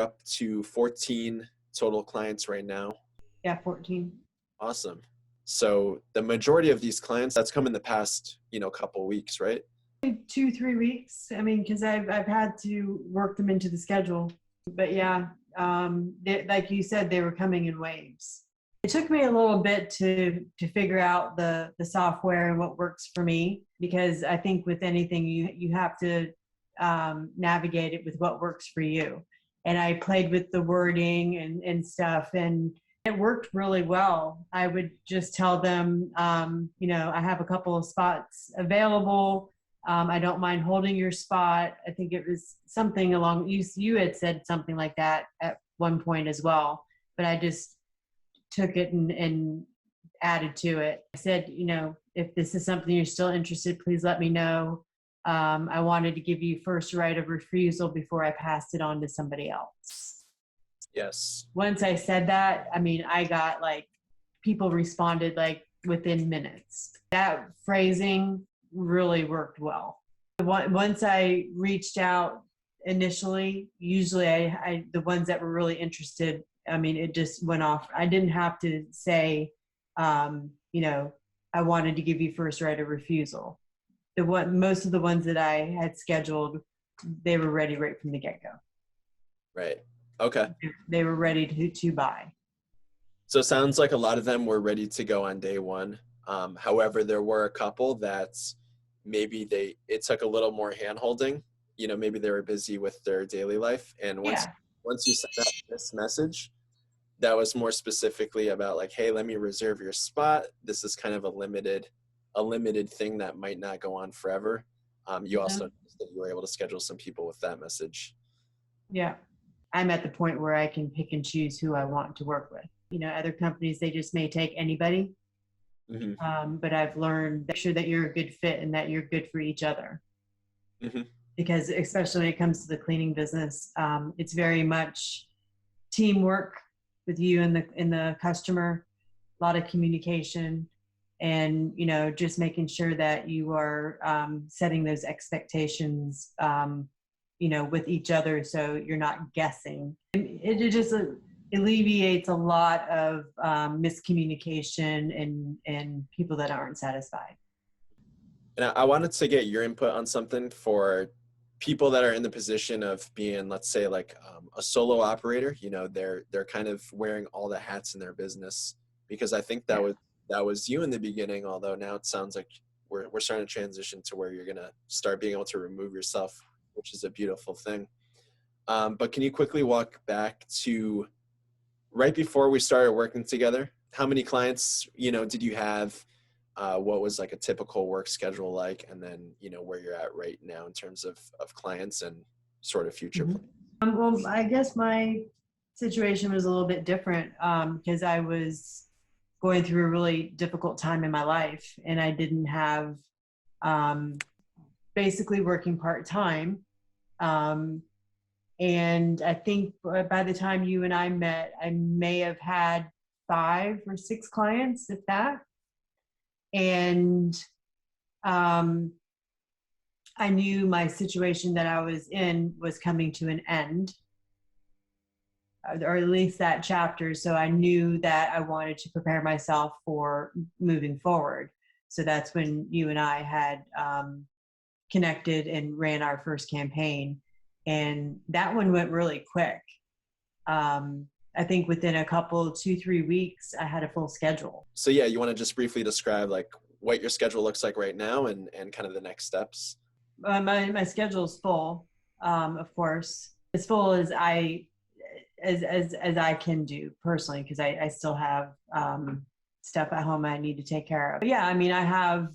up to 14 total clients right now. Yeah, 14. Awesome. So the majority of these clients, that's come in the past, couple weeks, right? 2-3 weeks. I mean, because I've had to work them into the schedule. But yeah, like you said, they were coming in waves. It took me a little bit to figure out the software and what works for me, because I think with anything you have to navigate it with what works for you. And I played with the wording and stuff, and it worked really well. I would just tell them, I have a couple of spots available. I don't mind holding your spot. I think it was something along, you had said something like that at one point as well, but I just took it and added to it. I said, if this is something you're still interested, please let me know. I wanted to give you first right of refusal before I passed it on to somebody else. Yes. Once I said that, I got people responded within minutes. That phrasing really worked well. Once I reached out initially, usually I the ones that were really interested, it just went off. I didn't have to say, I wanted to give you first right of refusal. Most of the ones that I had scheduled, they were ready right from the get-go. Right. Okay. They were ready to buy. So it sounds like a lot of them were ready to go on day one. However, there were a couple that maybe it took a little more hand-holding. Maybe they were busy with their daily life. And once you sent out this message, that was more specifically about hey, let me reserve your spot. This is kind of a limited thing that might not go on forever. You also noticed that you were able to schedule some people with that message. Yeah. I'm at the point where I can pick and choose who I want to work with. Other companies, they just may take anybody. Mm-hmm. But I've learned, make sure that you're a good fit and that you're good for each other. Mm-hmm. Because especially when it comes to the cleaning business, it's very much teamwork with you and the customer, a lot of communication, and just making sure that you are setting those expectations with each other, so you're not guessing. It just alleviates a lot of miscommunication and people that aren't satisfied. And I wanted to get your input on something for people that are in the position of being, let's say, a solo operator. They're kind of wearing all the hats in their business, because I think that was you in the beginning, although now it sounds like we're starting to transition to where you're going to start being able to remove yourself, which is a beautiful thing. But can you quickly walk back to right before we started working together? How many clients, did you have? What was a typical work schedule like? And then, where you're at right now in terms of clients and sort of future plans? Well, I guess my situation was a little bit different because I was going through a really difficult time in my life, and I didn't have basically working part-time. And I think by the time you and I met, I may have had 5 or 6 clients, if that. And I knew my situation that I was in was coming to an end, or at least that chapter. So I knew that I wanted to prepare myself for moving forward. So that's when you and I had connected and ran our first campaign. And that one went really quick. I think within a couple, 2-3 weeks, I had a full schedule. So yeah, you want to just briefly describe what your schedule looks like right now and kind of the next steps? My schedule is full, of course, as full as I can do personally, because I still have stuff at home I need to take care of. But yeah, I have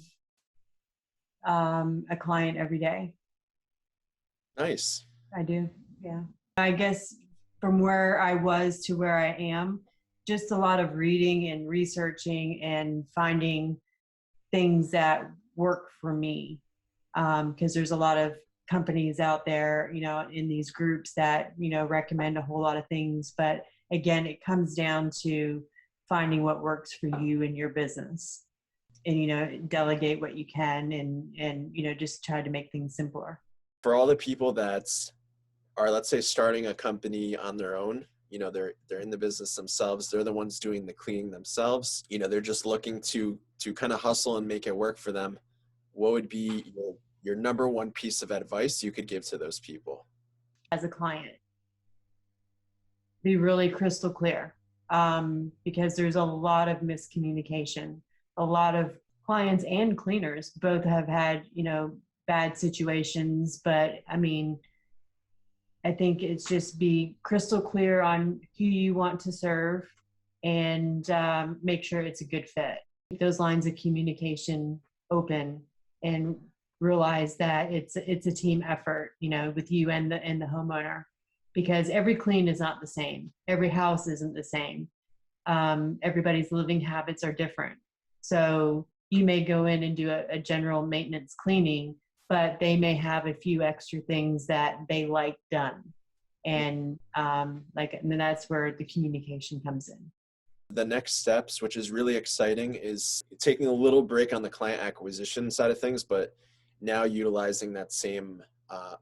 a client every day. Nice. I do, yeah. I guess from where I was to where I am, just a lot of reading and researching and finding things that work for me. Because there's a lot of companies out there, in these groups that, recommend a whole lot of things. But again, it comes down to finding what works for you and your business, and, delegate what you can and just try to make things simpler. For all the people that are, let's say, starting a company on their own. You know, they're in the business themselves. They're the ones doing the cleaning themselves. You know, they're just looking to kind of hustle and make it work for them. What would be your number one piece of advice you could give to those people? As a client, be really crystal clear, because there's a lot of miscommunication. A lot of clients and cleaners both have had, bad situations. But I mean, I think it's just be crystal clear on who you want to serve, and make sure it's a good fit. Keep those lines of communication open, and realize that it's a team effort, with you and the homeowner, because every clean is not the same. Every house isn't the same. Everybody's living habits are different. So you may go in and do a general maintenance cleaning, but they may have a few extra things that they like done. And and then that's where the communication comes in. The next steps, which is really exciting, is taking a little break on the client acquisition side of things, but now utilizing that same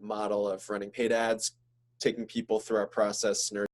model of running paid ads, taking people through our process,